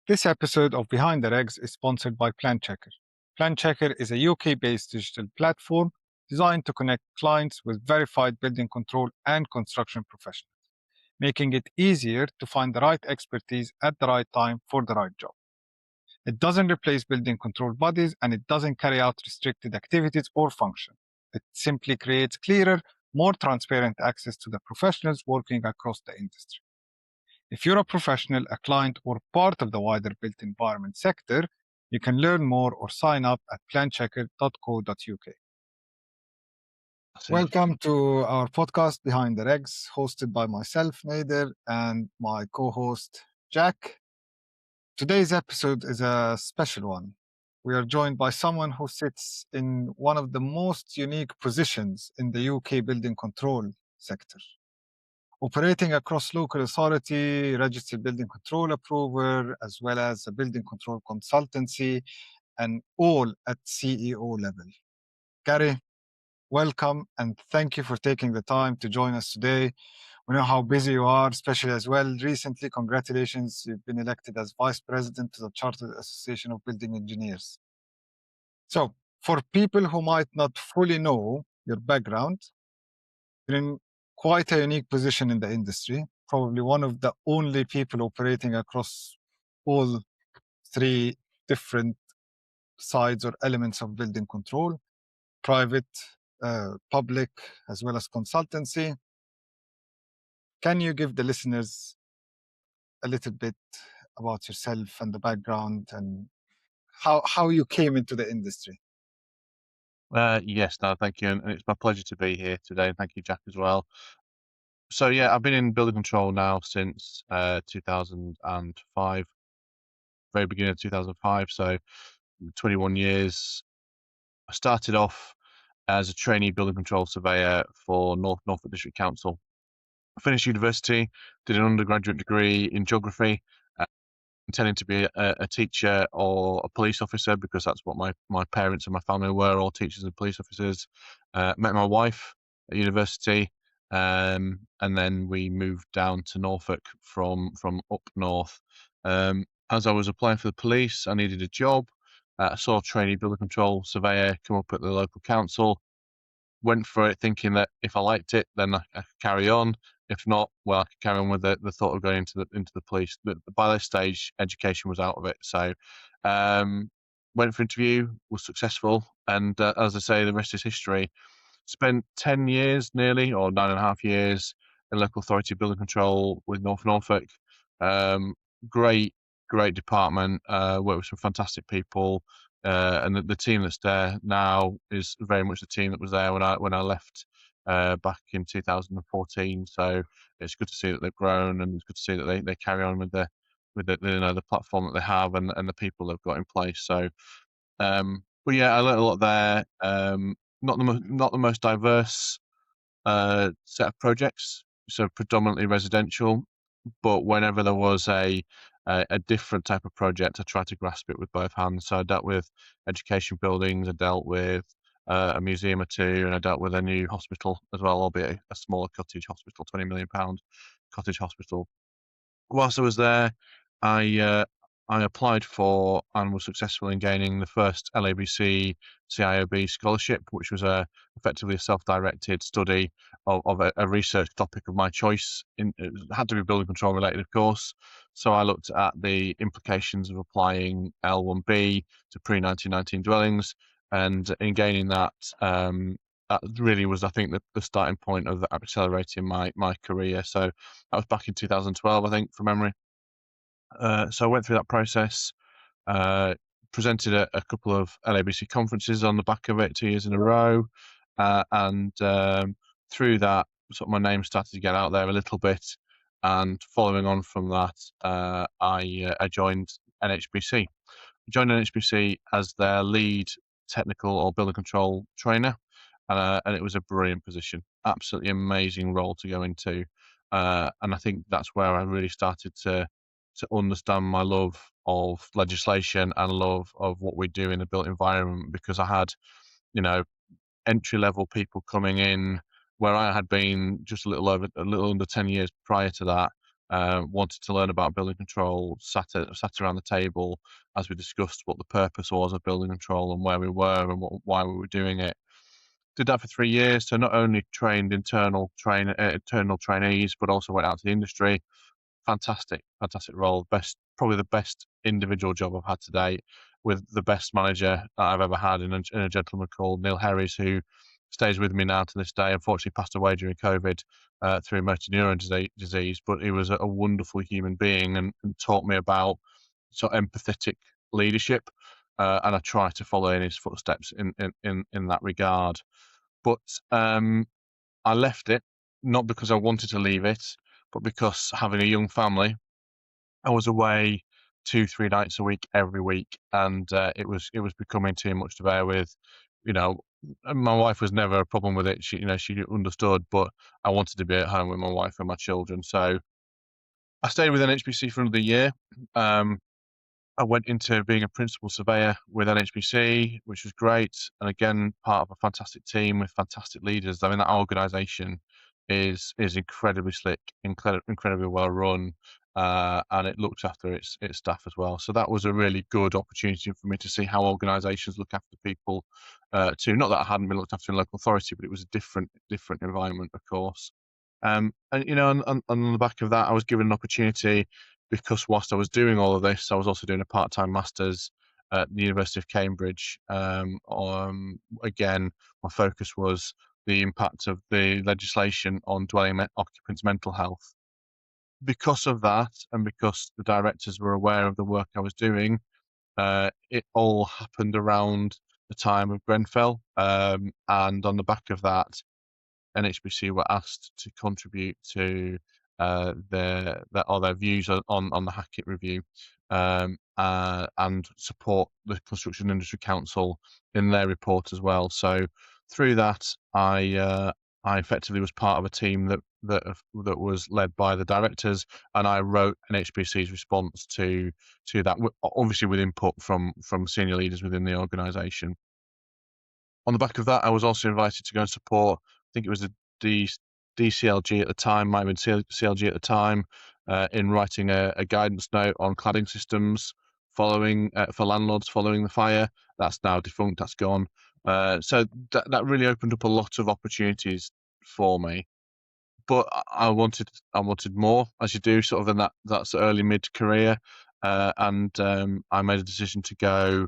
This episode of Behind the Regs is sponsored by Plan Checker. Plan Checker is a UK-based digital platform designed to connect clients with verified building control and construction professionals, making it easier to find the right expertise at the right time for the right job. It doesn't replace building control bodies, and it doesn't carry out restricted activities or function. It simply creates clearer, more transparent access to the professionals working across the industry. If you're a professional, a client, or part of the wider built environment sector, you can learn more or sign up at planchecker.co.uk. That's it. Welcome to our podcast, Behind the Regs, hosted by myself, Nader, and my co-host, Jack. Today's episode is a special one. We are joined by someone who sits in one of the most unique positions in the UK building control sector. Operating across local authority, registered building control approver, as well as a building control consultancy, and all at CEO level. Gary, welcome, and thank you for taking the time to join us today. We know how busy you are, especially as well. Recently, congratulations, you've been elected as Vice President to the Chartered Association of Building Engineers. So, for people who might not fully know your background, you're in quite a unique position in the industry, probably one of the only people operating across all three different sides or elements of building control, private, public, as well as consultancy. Can you give the listeners a little bit about yourself and the background and how you came into the industry? Yes, no, thank you, and it's my pleasure to be here today, and thank you, Jack, as well. So yeah, I've been in building control now since 2005, very beginning of 2005, so 21 years. I started off as a trainee building control surveyor for Norfolk District Council. I finished university, did an undergraduate degree in geography, intending to be a teacher or a police officer because that's what my parents and my family were, all teachers and police officers. Met my wife at university, and then we moved down to Norfolk from up north. As I was applying for the police, I needed a job. I saw a trainee building control surveyor come up at the local council. Went for it thinking that if I liked it, then I could carry on. If not, well, I could carry on with the thought of going into the police. But by this stage, education was out of it. So, went for interview, was successful, and as I say, the rest is history. Spent 10 years nearly, or 9.5 years, in local authority building control with North Norfolk. Great, great department. Worked with some fantastic people. And the team that's there now is very much the team that was there when I left back in 2014. So it's good to see that they've grown, and it's good to see that they carry on with the platform that they have and the people they've got in place. So, but yeah, I learned a lot there. Not the most diverse set of projects, so predominantly residential. But whenever there was a different type of project, I tried to grasp it with both hands. So I dealt with education buildings, I dealt with a museum or two, and I dealt with a new hospital as well, albeit a smaller cottage hospital, £20 million cottage hospital. Whilst I was there, I I applied for and was successful in gaining the first LABC CIOB scholarship, which was effectively a self-directed study of a research topic of my choice. It had to be building control related, of course. So I looked at the implications of applying L1B to pre-1919 dwellings, and in gaining that, that really was, I think, the starting point of accelerating my career. So that was back in 2012, I think, from memory. So I went through that process, presented a couple of LABC conferences on the back of it 2 years in a row, and through that, sort of my name started to get out there a little bit. And following on from that, I joined NHBC. I joined NHBC as their lead technical or building control trainer, and it was a brilliant position, absolutely amazing role to go into. And I think that's where I really started to understand my love of legislation and love of what we do in the built environment, because I had, you know, entry level people coming in where I had been just a little under 10 years prior to that, wanted to learn about building control, sat around the table as we discussed what the purpose was of building control and where we were and why we were doing it. Did that for 3 years, so not only trained internal trainees, but also went out to the industry. Fantastic role. Probably the best individual job I've had to date, with the best manager that I've ever had in a gentleman called Neil Harries, who stays with me now to this day. Unfortunately, passed away during COVID through motor neuron disease, but he was a wonderful human being and taught me about sort of empathetic leadership, and I try to follow in his footsteps in that regard. But I left it not because I wanted to leave it, but because having a young family, I was away 2-3 nights a week every week, and it was becoming too much to bear with. You know, and my wife was never a problem with it. She understood, but I wanted to be at home with my wife and my children. So I stayed with NHBC for another year. I went into being a principal surveyor with NHBC, which was great. And again, part of a fantastic team with fantastic leaders. I mean, that organisation is incredibly slick, incredibly well run, and it looks after its staff as well. So that was a really good opportunity for me to see how organisations look after people too. Not that I hadn't been looked after in local authority, but it was a different environment, of course. And on the back of that, I was given an opportunity, because whilst I was doing all of this, I was also doing a part-time master's at the University of Cambridge. Again, my focus was the impact of the legislation on dwelling occupants' mental health. Because of that, and because the directors were aware of the work I was doing, it all happened around the time of Grenfell, and on the back of that, NHBC were asked to contribute to their views on the Hackett review, and support the Construction Industry Council in their report as well. So through that, I effectively was part of a team that was led by the directors, and I wrote NHBC's response to that, obviously with input from senior leaders within the organisation. On the back of that, I was also invited to go and support, I think it was the DCLG at the time, might have been CLG at the time, in writing a guidance note on cladding systems following for landlords following the fire. That's now defunct, that's gone. So that really opened up a lot of opportunities for me. But I wanted more, as you do, sort of in that's early mid-career, and I made a decision to go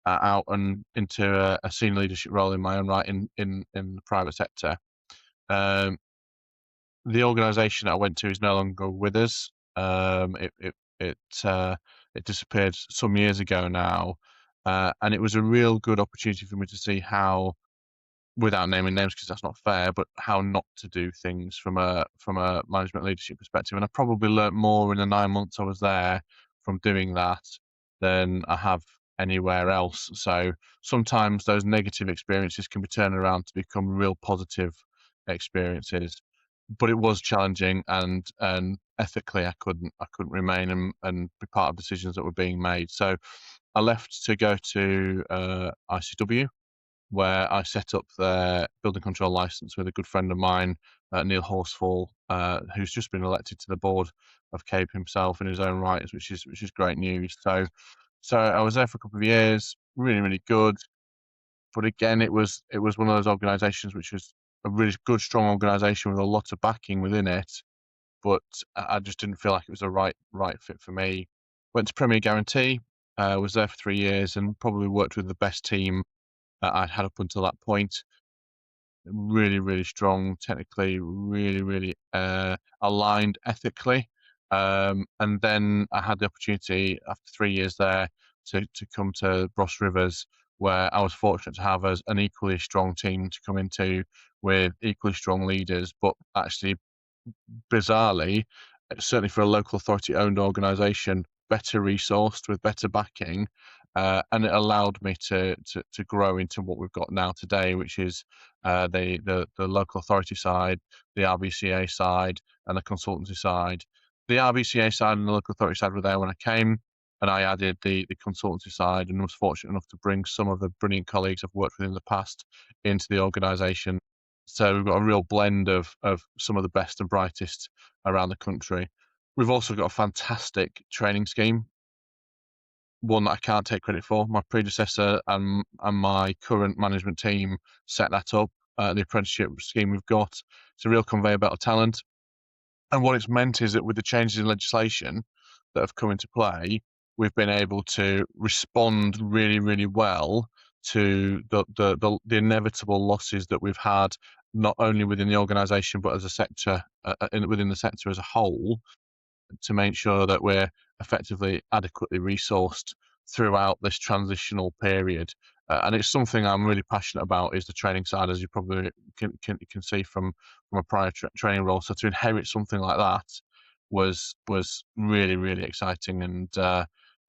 out and into a senior leadership role in my own right in the private sector. Um, the organisation I went to is no longer with us. It disappeared some years ago now, and it was a real good opportunity for me to see how, without naming names because that's not fair, but how not to do things from a management leadership perspective. And I probably learnt more in the 9 months I was there from doing that than I have anywhere else. So sometimes those negative experiences can be turned around to become real positive experiences. But it was challenging, and ethically I couldn't remain and be part of decisions that were being made. So I left to go to ICW, where I set up their building control license with a good friend of mine, Neil Horsfall, who's just been elected to the board of CABE himself in his own right, which is great news. So I was there for a couple of years, really good. But again, it was one of those organisations which was a really good, strong organisation with a lot of backing within it, but I just didn't feel like it was a right fit for me. Went to Premier Guarantee, was there for 3 years, and probably worked with the best team I'd had up until that point. Really strong technically, really aligned ethically. And then I had the opportunity after 3 years there to come to Ross Rivers, where I was fortunate to have an equally strong team to come into with equally strong leaders, but actually bizarrely, certainly for a local authority owned organisation, better resourced with better backing, and it allowed me to grow into what we've got now today, which is the local authority side, the RBCA side, and the consultancy side. The RBCA side and the local authority side were there when I came, and I added the consultancy side, and was fortunate enough to bring some of the brilliant colleagues I've worked with in the past into the organisation. So we've got a real blend of some of the best and brightest around the country. We've also got a fantastic training scheme, one that I can't take credit for. My predecessor and my current management team set that up. The apprenticeship scheme we've got, it's a real conveyor belt of talent. And what it's meant is that with the changes in legislation that have come into play, we've been able to respond really, really well to the inevitable losses that we've had, not only within the organisation but as a sector, within the sector as a whole, to make sure that we're effectively adequately resourced throughout this transitional period. And it's something I'm really passionate about, is the training side, as you probably can see from a prior training role. So to inherit something like that was really, really exciting. And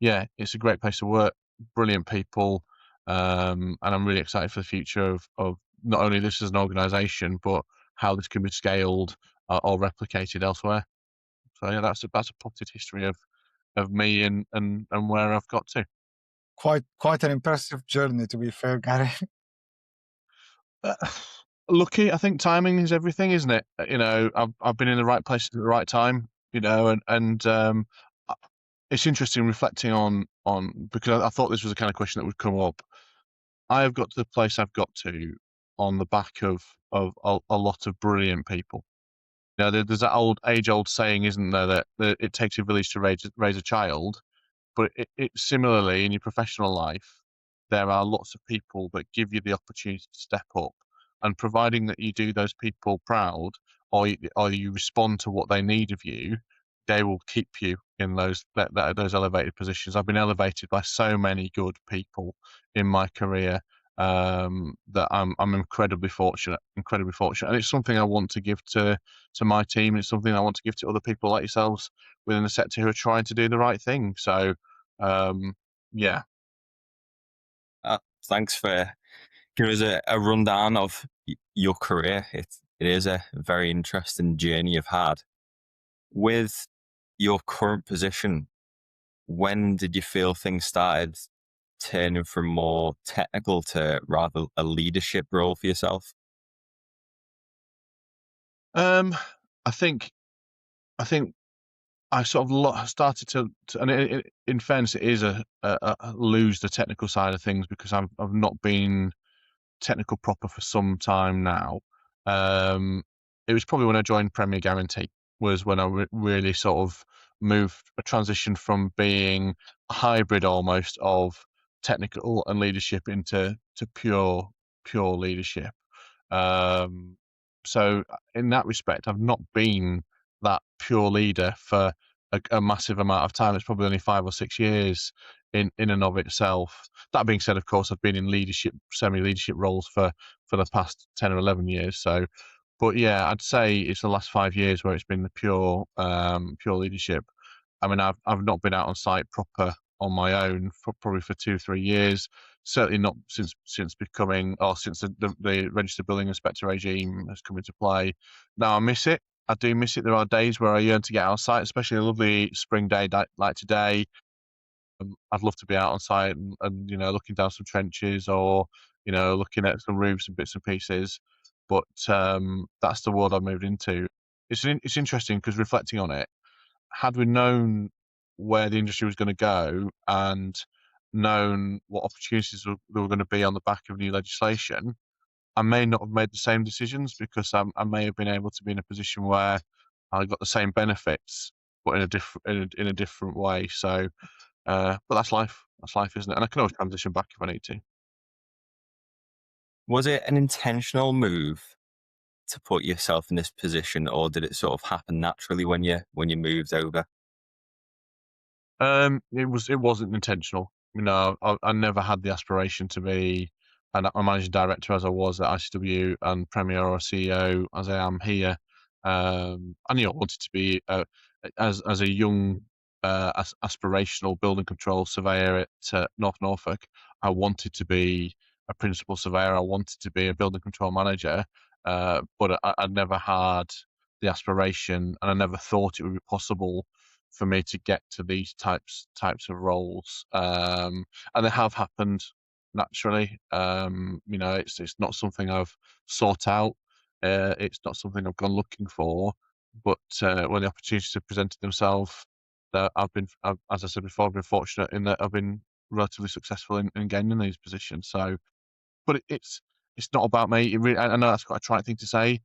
yeah, it's a great place to work, brilliant people, and I'm really excited for the future of not only this as an organisation, but how this can be scaled or replicated elsewhere. So yeah, that's a potted history of me and where I've got to. Quite an impressive journey, to be fair, Gary. Uh, Lucky, I think timing is everything, isn't it? I've been in the right place at the right time. Uh, it's interesting reflecting on because I thought this was the kind of question that would come up. I have got to the place I've got to on the back of a lot of brilliant people. There's that age-old saying, isn't there, that it takes a village to raise a child. But it similarly in your professional life, there are lots of people that give you the opportunity to step up, and providing that you do those people proud, or you respond to what they need of you, they will keep you in those elevated positions. I've been elevated by so many good people in my career, that I'm incredibly fortunate, and it's something I want to give to my team. It's something I want to give to other people like yourselves within the sector who are trying to do the right thing. So um, yeah. Thanks for giving us a rundown of your career. It is a very interesting journey you've had. With your current position, when did you feel things started turning from more technical to rather a leadership role for yourself? Um, I think I think I sort of started to and in fairness, it is a lose the technical side of things, because I've not been technical proper for some time now. Um, it was probably when I joined Premier Guarantee, was when I really sort of a transition from being a hybrid almost of technical and leadership into pure leadership. Um, so in that respect, I've not been that pure leader for a massive amount of time. It's probably only 5 or 6 years in and of itself. That being said, of course, I've been in semi-leadership roles for the past 10 or 11 years. So, but yeah, I'd say it's the last 5 years where it's been the pure leadership. I mean, I've not been out on site proper on my own for probably for 2 or 3 years. Certainly not since becoming, or since the registered building inspector regime has come into play. Now I miss it. I do miss it. There are days where I yearn to get out on site, especially a lovely spring day like today. I'd love to be out on site and looking down some trenches, or looking at some roofs and bits and pieces. But that's the world I've moved into. It's interesting because reflecting on it, had we known where the industry was going to go and known what opportunities there were going to be on the back of new legislation, I may not have made the same decisions, because I may have been able to be in a position where I got the same benefits, but in a different way. So, but that's life. That's life, isn't it? And I can always transition back if I need to. Was it an intentional move to put yourself in this position, or did it sort of happen naturally when you moved over? It wasn't intentional. I never had the aspiration to be a managing director as I was at ICW, and Premier or CEO as I am here. I knew I wanted to be as a young aspirational building control surveyor at North Norfolk. I wanted to be a principal surveyor. I wanted to be a building control manager, but I never had the aspiration, and I never thought it would be possible for me to get to these types of roles, and they have happened naturally. It's not something I've sought out. It's not something I've gone looking for. when the opportunities have presented themselves, that as I said before, I've been fortunate in that I've been relatively successful in getting in these positions. So, but it's not about me. I know that's quite a trite thing to say.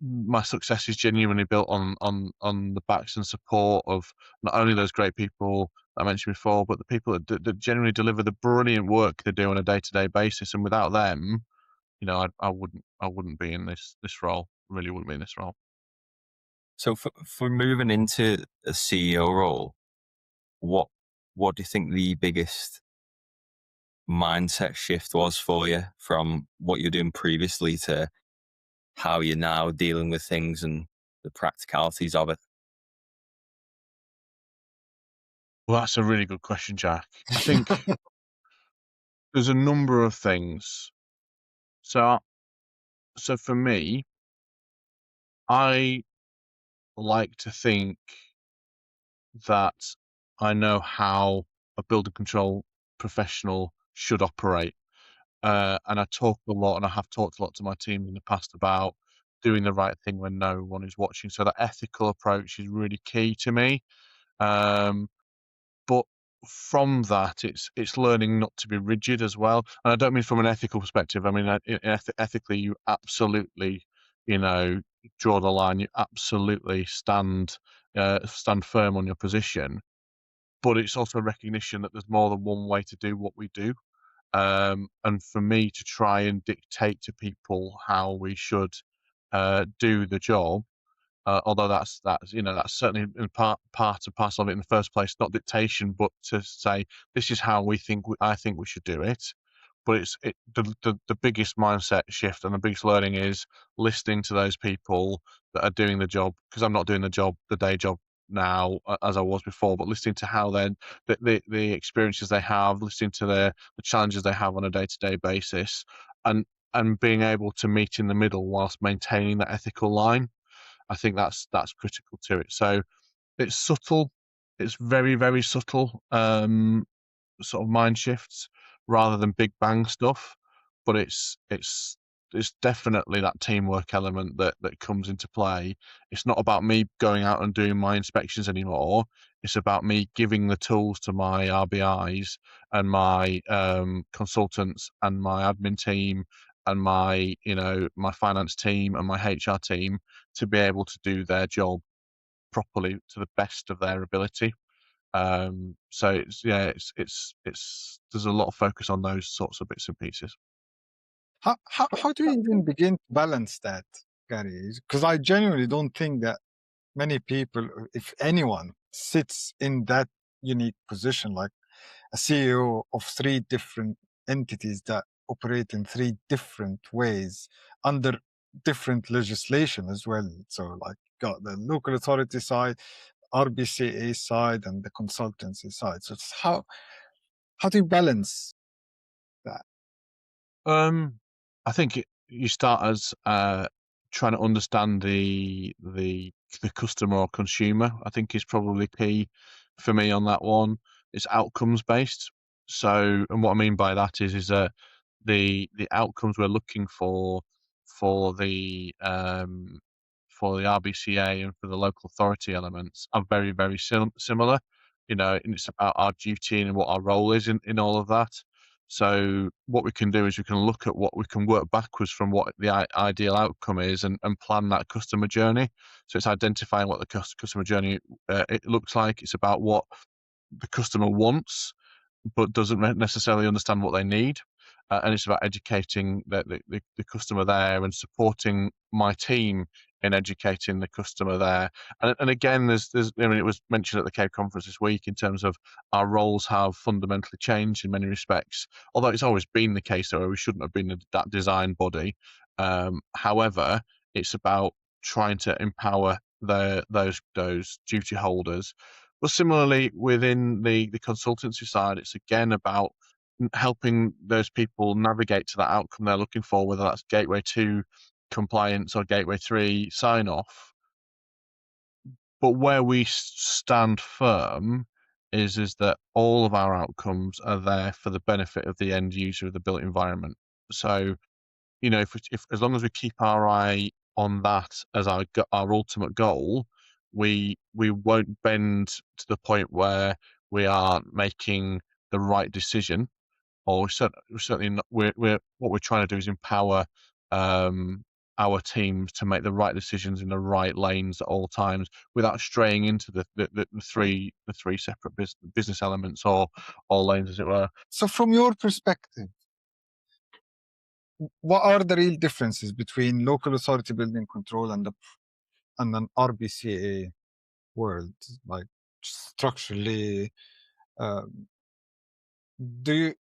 My success is genuinely built on the backs and support of not only those great people I mentioned before, but the people that generally deliver the brilliant work they do on a day-to-day basis. And without them, I wouldn't be in this role. Really wouldn't be in this role. So for moving into a CEO role, what do you think the biggest mindset shift was for you from what you're doing previously to how you're now dealing with things and the practicalities of it? Well, that's a really good question, Jack. I think there's a number of things. So for me, I like to think that I know how a building control professional should operate. And I talk a lot, and I have talked a lot to my team in the past about doing the right thing when no one is watching. So that ethical approach is really key to me. But from that, it's learning not to be rigid as well. And I don't mean from an ethical perspective. I mean, ethically, you absolutely, draw the line. You absolutely stand firm on your position. But it's also a recognition that there's more than one way to do what we do. And for me to try and dictate to people how we should do the job, although that's certainly in part and parcel of it in the first place, not dictation, but to say this is how I think we should do it. But the biggest mindset shift and the biggest learning is listening to those people that are doing the job, because I'm not doing the day job now as I was before, but listening to how the experiences they have, listening to the challenges they have on a day-to-day basis, and being able to meet in the middle whilst maintaining that ethical line. I think that's critical to it. So it's subtle. It's very, very subtle, sort of mind shifts rather than big bang stuff. But it's definitely that teamwork element that comes into play. It's not about me going out and doing my inspections anymore. It's about me giving the tools to my RBIs and my consultants and my admin team and my finance team and my HR team to be able to do their job properly to the best of their ability. So it's there's a lot of focus on those sorts of bits and pieces. How do you even begin to balance that, Gary? Because I genuinely don't think that many people, if anyone, sits in that unique position, like a CEO of 3 different entities that operate in 3 different ways under different legislation as well. So, like, got the local authority side, RBCA side, and the consultancy side. So, it's how do you balance that? I think you start as trying to understand the customer or consumer. I think is probably key for me on that one. It's outcomes based. So, and what I mean by that is that the outcomes we're looking for the RBCA and for the local authority elements are very, very similar. And it's about our duty and what our role is in all of that. So what we can do is we can look at what we can work backwards from what the ideal outcome is and plan that customer journey. So it's identifying what the customer journey it looks like. It's about what the customer wants, but doesn't necessarily understand what they need. And it's about educating the customer there and supporting my team in educating the customer there. And again, there's I mean, it was mentioned at the CABE conference this week in terms of our roles have fundamentally changed in many respects, although it's always been the case that we shouldn't have been that design body. However, it's about trying to empower those duty holders. But similarly, within the consultancy side, it's again about helping those people navigate to that outcome they're looking for, whether that's Gateway 2 compliance or Gateway 3 sign off. But where we stand firm is that all of our outcomes are there for the benefit of the end user of the built environment. So, if as long as we keep our eye on that as our ultimate goal, we won't bend to the point where we are making the right decision, or we're certainly not. What we're trying to do is empower our teams to make the right decisions in the right lanes at all times, without straying into the three separate business elements or lanes, as it were. So from your perspective, what are the real differences between local authority building control and an RBCA world, like structurally? Do you?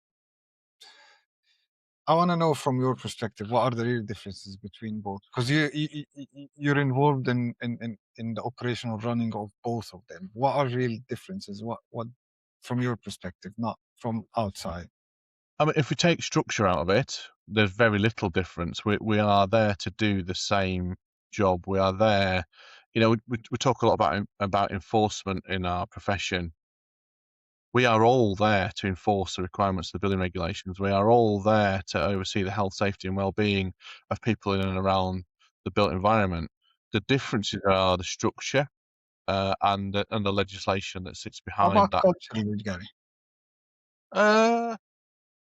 I want to know from your perspective, what are the real differences between both? Because you're involved in the operational running of both of them. What are real differences? What from your perspective, not from outside? I mean, if we take structure out of it, there's very little difference. We are there to do the same job. We are there, we talk a lot about enforcement in our profession. We are all there to enforce the requirements of the building regulations. We are all there to oversee the health, safety, and well-being of people in and around the built environment. The differences are the structure and the legislation that sits How behind about that. culturally, Gary?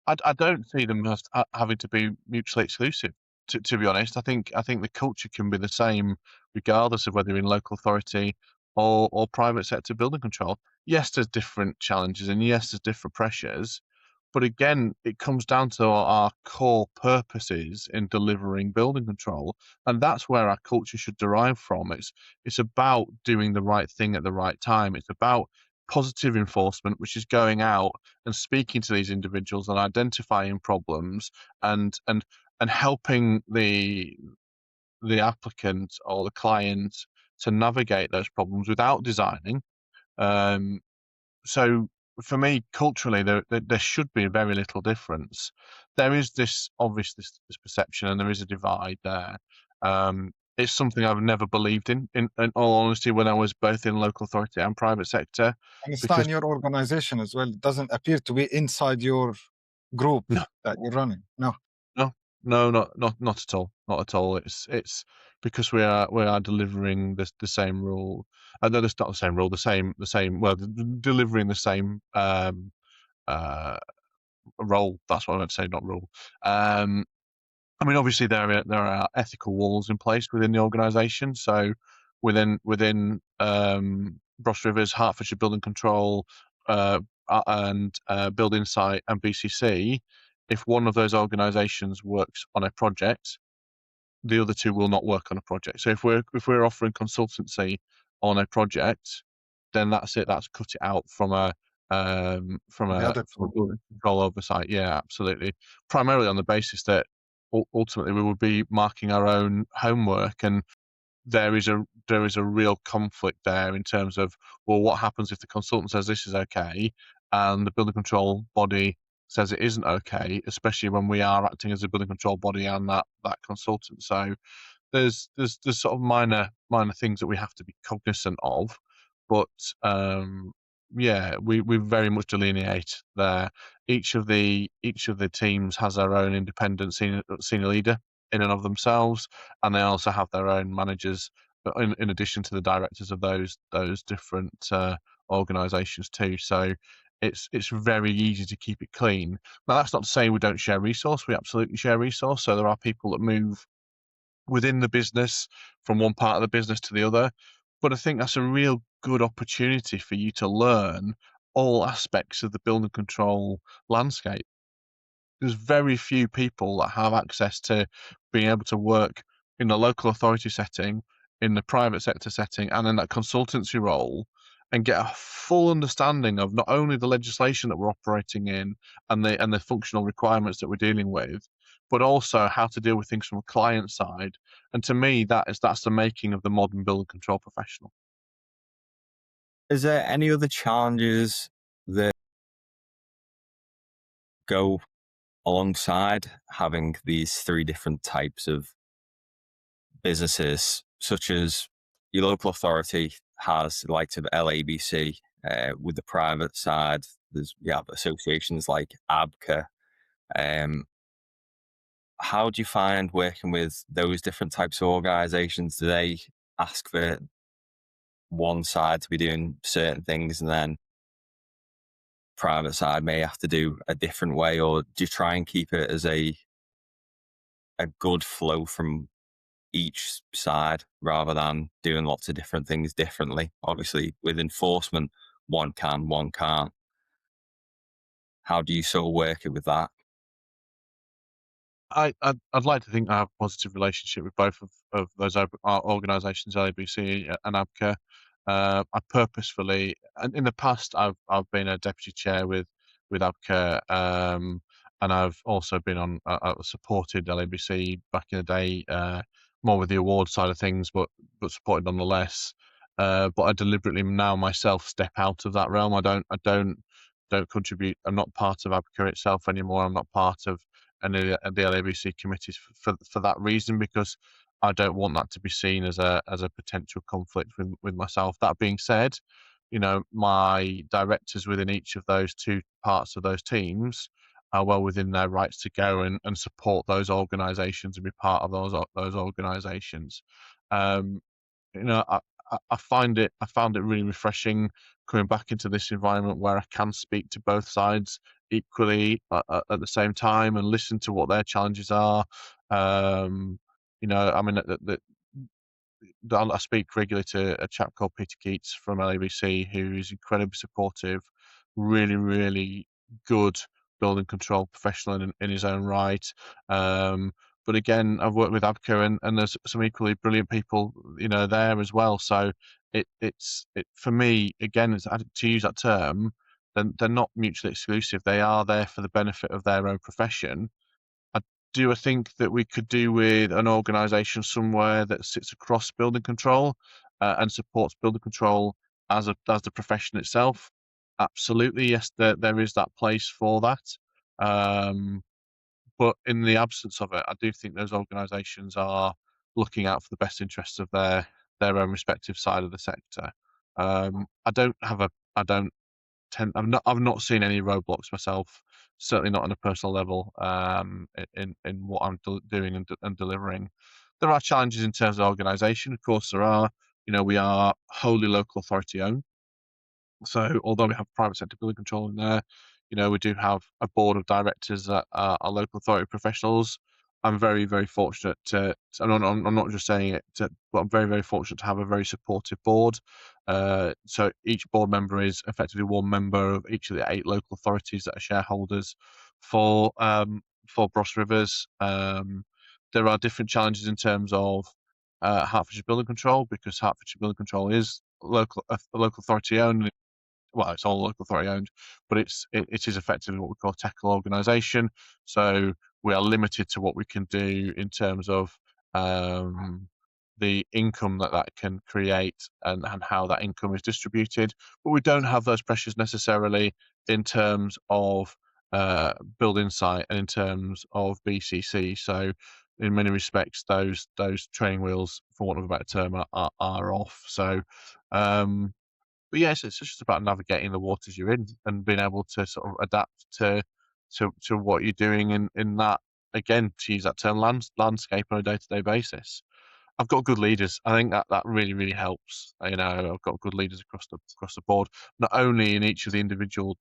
I don't see them as having to be mutually exclusive. To be honest, I think the culture can be the same regardless of whether you're in local authority or private sector building control. Yes, there's different challenges, and yes, there's different pressures. But again, it comes down to our core purposes in delivering building control, and that's where our culture should derive from. It's about doing the right thing at the right time. It's about positive enforcement, which is going out and speaking to these individuals and identifying problems and helping the applicant or the client to navigate those problems without designing. So for me, culturally, there should be very little difference. There is this obvious this perception, and there is a divide there. It's something I've never believed in all honesty, when I was both in local authority and private sector. And it's not Because in your organization as well. It doesn't appear to be inside your group no, that you're running. No. no, not at all, not at all. It's because we are delivering the same rule. No, that's not the same rule. The same. Well, delivering the same uh, role. That's what I meant to say, not rule. I mean, obviously there are ethical walls in place within the organisation. So within Bross Rivers, Hertfordshire Building Control, and Building Site and BCC, if one of those organisations works on a project, the other two will not work on a project. So if we're offering consultancy on a project, then that's it. That's cut it out from a The other two. building control oversight. Yeah, absolutely. Primarily on the basis that ultimately we would be marking our own homework, and there is a real conflict there in terms of, well, what happens if the consultant says this is okay and the building control body says it isn't okay, especially when we are acting as a building control body and that consultant. So there's sort of minor things that we have to be cognizant of, but yeah, we very much delineate there. Each of the teams has their own independent senior leader in and of themselves, and they also have their own managers in addition to the directors of those different organisations too. So it's very easy to keep it clean. Now, that's not to say we don't share resource. We absolutely share resource. So there are people that move within the business from one part of the business to the other. But I think that's a real good opportunity for you to learn all aspects of the building control landscape. There's very few people that have access to being able to work in the local authority setting, in the private sector setting, and in that consultancy role, and get a full understanding of not only the legislation that we're operating in and the functional requirements that we're dealing with, but also how to deal with things from a client side. And to me, that's the making of the modern building control professional. Is there any other challenges that go alongside having these three different types of businesses, such as your local authority has the likes of LABC, with the private side, you have associations like ABCA. How do you find working with those different types of organizations? Do they ask for one side to be doing certain things and then private side may have to do a different way, or do you try and keep it as a good flow from each side rather than doing lots of different things differently? Obviously, with enforcement, one can, one can't. How do you sort of work it with that? I'd like to think I have a positive relationship with both of those organisations, LABC and ABCA. I purposefully, and in the past, I've been a deputy chair with ABCA, and I've also been on supported LABC back in the day, more with the award side of things, but supported nonetheless. But I deliberately now myself step out of that realm. I don't contribute. I'm not part of ABCA itself anymore. I'm not part of the LABC committees for that reason, because I don't want that to be seen as a potential conflict with myself. That being said, my directors within each of those two parts of those teams are well within their rights to go and support those organisations and be part of those organisations. Um, I found it really refreshing coming back into this environment where I can speak to both sides equally at the same time and listen to what their challenges are. I mean, I speak regularly to a chap called Peter Keats from LABC, who is incredibly supportive, really, really good building control professional in his own right. But again, I've worked with ABCA, and there's some equally brilliant people, there as well. So it's for me, again, to use that term, then they're not mutually exclusive. They are there for the benefit of their own profession. I think that we could do with an organisation somewhere that sits across building control and supports building control as the profession itself. Absolutely, yes, there is that place for that. But in the absence of it, I do think those organisations are looking out for the best interests of their own respective side of the sector. I don't I've not seen any roadblocks myself. Certainly not on a personal level. In what I'm doing and delivering, there are challenges in terms of organisation. Of course, there are. We are wholly local authority owned. So although we have private sector building control in there, we do have a board of directors that are local authority professionals. I'm very, very fortunate and I'm not just saying it, but I'm very, very fortunate to have a very supportive board. So each board member is effectively one member of each of the 8 local authorities that are shareholders for Bros Rivers. There are different challenges in terms of Hertfordshire Building Control, because Hertfordshire Building Control is local authority owned. Well, it's all local authority owned, but it is effectively what we call a technical organisation. So we are limited to what we can do in terms of the income that can create and how that income is distributed. But we don't have those pressures necessarily in terms of building site and in terms of BCC. So in many respects, those training wheels, for want of a better term, are off. So but yes, it's just about navigating the waters you're in and being able to sort of adapt to what you're doing in that, again, to use that term, landscape on a day-to-day basis. I've got good leaders. I think that really, really helps. I've got good leaders across the board, not only in each of the individual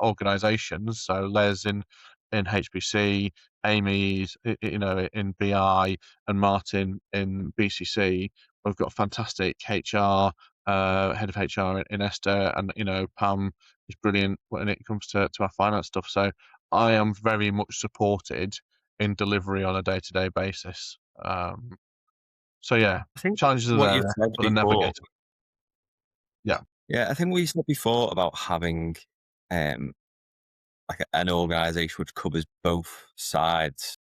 organisations. So Les in HBC, Amy's in BI, and Martin in BCC. We've got fantastic HR head of HR in Esther, and Pam is brilliant when it comes to our finance stuff. So I am very much supported in delivery on a day-to-day basis. So yeah, I think challenges are what you've there, said but they're before, navigatable. Yeah. yeah, I think what you said before about having like an organisation which covers both sides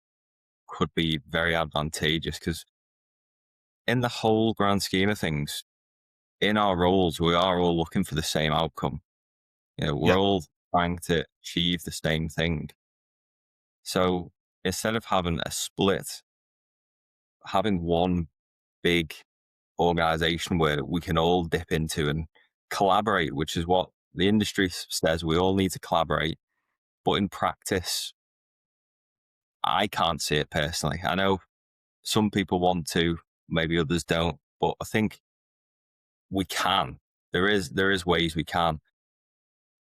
could be very advantageous, because in the whole grand scheme of things, in our roles, we are all looking for the same outcome. We're Yeah. all trying to achieve the same thing. So instead of having a split, having one big organization where we can all dip into and collaborate, which is what the industry says we all need to collaborate. But in practice, I can't see it personally. I know some people want to, maybe others don't, but I think we can. There is ways we can,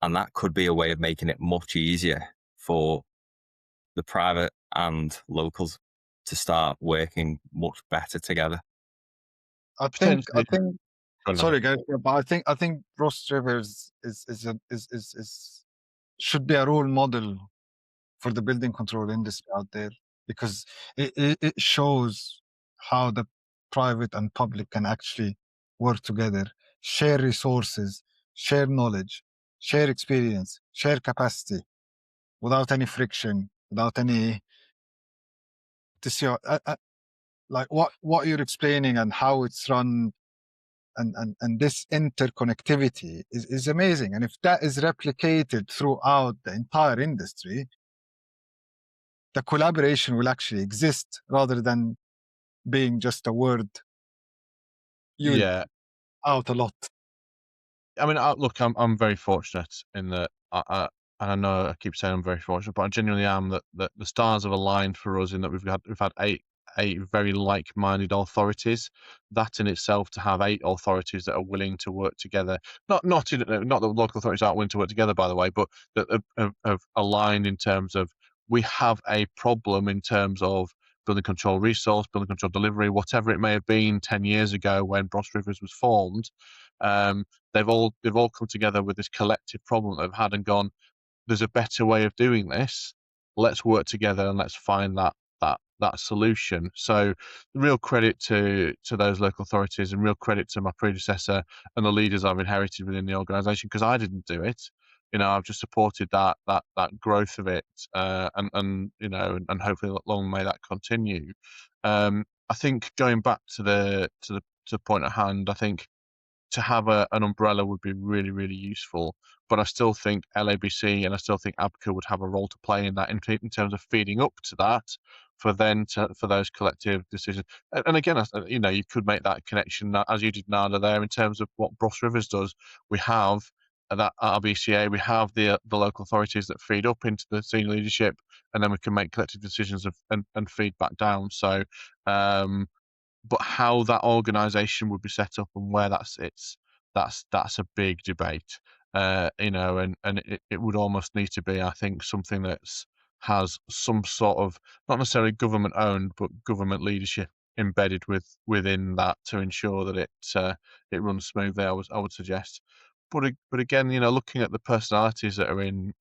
and that could be a way of making it much easier for the private and locals to start working much better together. I think Potentially. Oh, no. sorry guys, but I think Ross Rivers is should be a role model for the building control industry out there, because it shows how the private and public can actually work together, share resources, share knowledge, share experience, share capacity without any friction, without any to see like what you're explaining and how it's run, and this interconnectivity is amazing. And if that is replicated throughout the entire industry, the collaboration will actually exist rather than being just a word used Yeah. out a lot. I mean, look, I'm very fortunate in that and I know I keep saying I'm very fortunate, but I genuinely am that the stars have aligned for us in that we've had eight very like-minded authorities. That in itself, to have 8 authorities that are willing to work together, not that local authorities aren't willing to work together, by the way, but that have aligned in terms of we have a problem in terms of building control resource, building control delivery, whatever it may have been 10 years ago when Bros Rivers was formed. They've all come together with this collective problem that they've had and gone, there's a better way of doing this. Let's work together and let's find that solution. So real credit to those local authorities, and real credit to my predecessor and the leaders I've inherited within the organisation, because I didn't do it. I've just supported that growth of it, and hopefully long may that continue. I think going back to the point at hand, I think to have an umbrella would be really, really useful. But I still think LABC and I still think ABCA would have a role to play in that, in terms of feeding up to that, for those collective decisions. And again, you could make that connection as you did, Nada, there in terms of what Bros Rivers does. We have that RBCA, we have the local authorities that feed up into the senior leadership, and then we can make collective decisions and feed back down. So but how that organisation would be set up and where that sits, that's a big debate. And it would almost need to be, I think, something that's has some sort of, not necessarily government owned, but government leadership embedded within that to ensure that it runs smoothly. I would suggest. But again, looking at the personalities that are in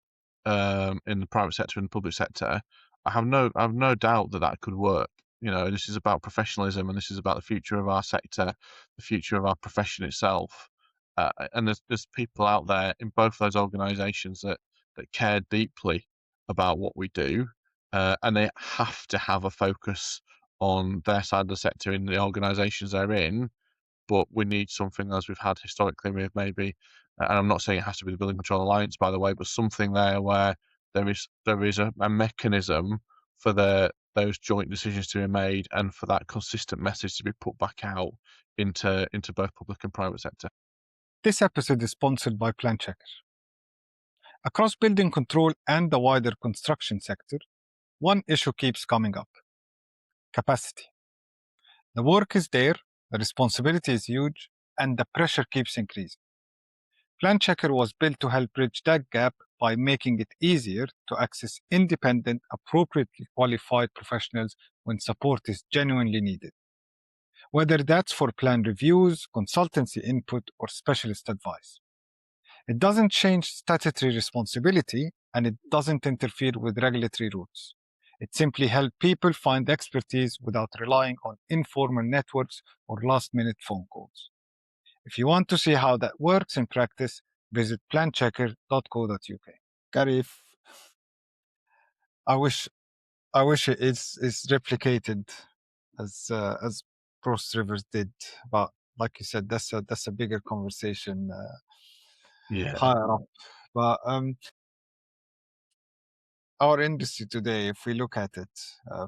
the private sector and the public sector, I have no doubt that could work. This is about professionalism, and this is about the future of our sector, the future of our profession itself. And there's people out there in both those organisations that care deeply about what we do, and they have to have a focus on their side of the sector in the organisations they're in. But we need something, as we've had historically with maybe, and I'm not saying it has to be the Building Control Alliance, by the way, but something there where there is a mechanism for those joint decisions to be made, and for that consistent message to be put back out into both public and private sector. This episode is sponsored by Plan Checker. Across building control and the wider construction sector, one issue keeps coming up: capacity. The work is there, the responsibility is huge, and the pressure keeps increasing. Plan Checker was built to help bridge that gap by making it easier to access independent, appropriately qualified professionals when support is genuinely needed. Whether that's for plan reviews, consultancy input, or specialist advice. It doesn't change statutory responsibility, and it doesn't interfere with regulatory routes. It simply helps people find expertise without relying on informal networks or last-minute phone calls. If you want to see how that works in practice, visit planchecker.co.uk. Gary, I wish it is replicated as Cross Rivers did, but like you said, that's a bigger conversation higher up. But our industry today, if we look at it,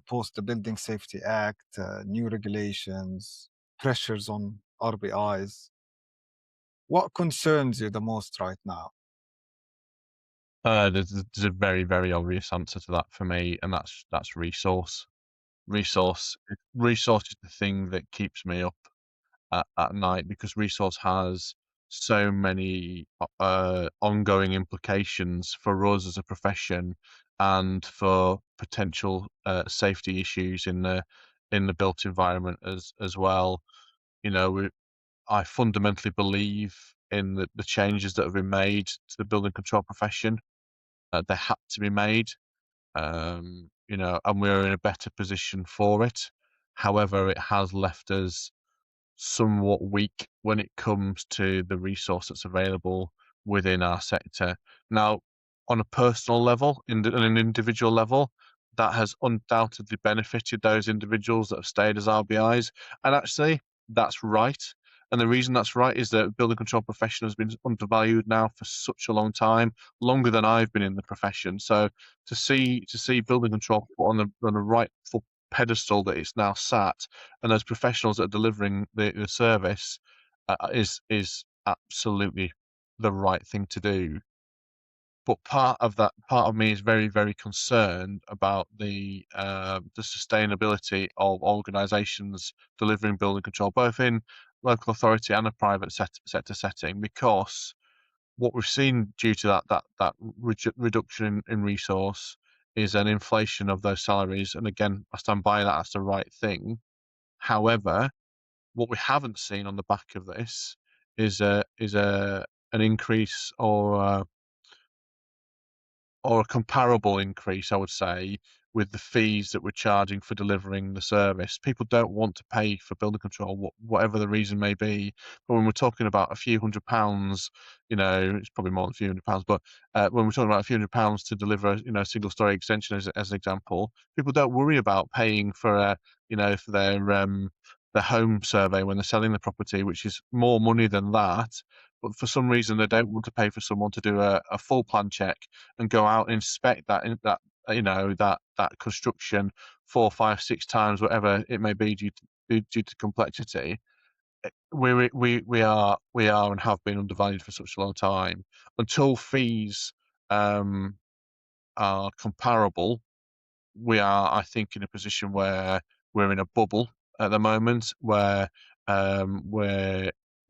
post the Building Safety Act, new regulations, pressures on RBIs, what concerns you the most right now? There's a very, very obvious answer to that for me, and that's resource. Resource is the thing that keeps me up at night, because resource has so many ongoing implications for us as a profession, and for potential safety issues in the built environment as well. You know, I fundamentally believe in the changes that have been made to the building control profession. They had to be made, and we're in a better position for it. However, it has left us somewhat weak when it comes to the resource that's available within our sector. Now, on a personal level, on an individual level, that has undoubtedly benefited those individuals that have stayed as RBIs. And actually, that's right. And the reason that's right is that building control profession has been undervalued now for such a long time, longer than I've been in the profession. So to see building control put on the rightful pedestal that it's now sat, and those professionals that are delivering the service is absolutely the right thing to do. But part of me is very, very concerned about the sustainability of organisations delivering building control, both in local authority and a private sector setting, because what we've seen due to that reduction in resource is an inflation of those salaries. And again, I stand by that, that's the right thing. However, what we haven't seen on the back of this is an increase, or a comparable increase, I would say, with the fees that we're charging for delivering the service. People don't want to pay for building control, whatever the reason may be. But when we're talking about a few £100s, it's probably more than a few £100, but when we're talking about a few £100s to deliver, a single-story extension as an example, people don't worry about paying for for their home survey when they're selling the property, which is more money than that. But for some reason, they don't want to pay for someone to do a full plan check and go out and inspect that construction 4, 5, 6 times, whatever it may be, due to complexity. We are and have been undervalued for such a long time. Until fees are comparable, we are, I think, in a position where we're in a bubble at the moment, where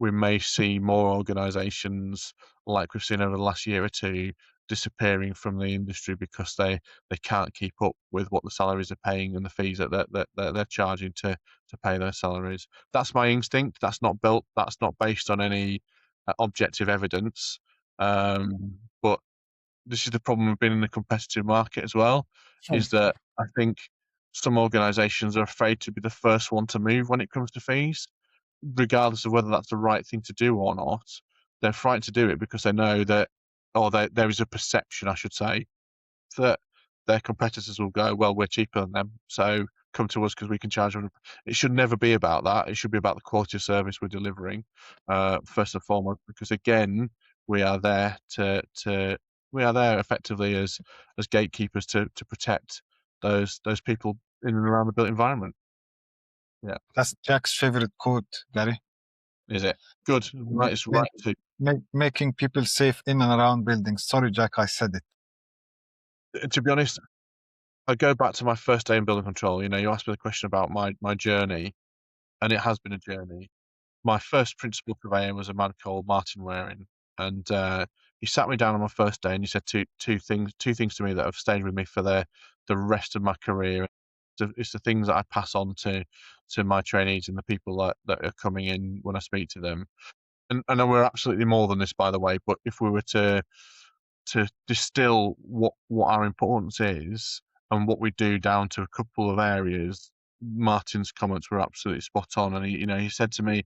we may see more organisations, like we've seen over the last year or two, disappearing from the industry because they can't keep up with what the salaries are paying and the fees that they're charging to pay their salaries. That's my instinct. That's not based on any objective evidence. But this is the problem with being in a competitive market as well, is that I think some organisations are afraid to be the first one to move when it comes to fees, regardless of whether that's the right thing to do or not. They're frightened to do it because they know that, or there is a perception, I should say, that their competitors will go, well, we're cheaper than them, so come to us because we can charge them. It should never be about that. It should be about the quality of service we're delivering, first and foremost, because again, we are there we are there effectively as gatekeepers to protect those people in and around the built environment. Yeah. That's Jack's favorite quote, Gary. Is it? Good. Right, it's right too. Making people safe in and around buildings. Sorry, Jack, I said it. To be honest, I go back to my first day in building control. You asked me the question about my journey, and it has been a journey. My first principal surveyor was a man called Martin Waring, and he sat me down on my first day and he said two things to me that have stayed with me for the rest of my career. It's the things that I pass on to my trainees and the people that are coming in when I speak to them. And I know we're absolutely more than this, by the way, but if we were to distill what our importance is and what we do down to a couple of areas, Martin's comments were absolutely spot on. And he said to me,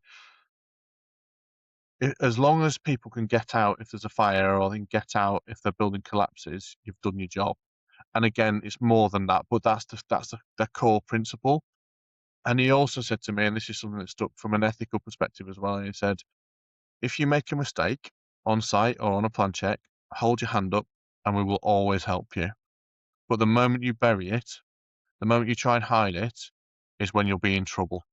as long as people can get out if there's a fire, or they can get out if the building collapses, you've done your job. And again, it's more than that, but that's the core principle. And he also said to me, and this is something that stuck from an ethical perspective as well, and he said, if you make a mistake on site or on a plan check, hold your hand up and we will always help you. But the moment you bury it, the moment you try and hide it, is when you'll be in trouble.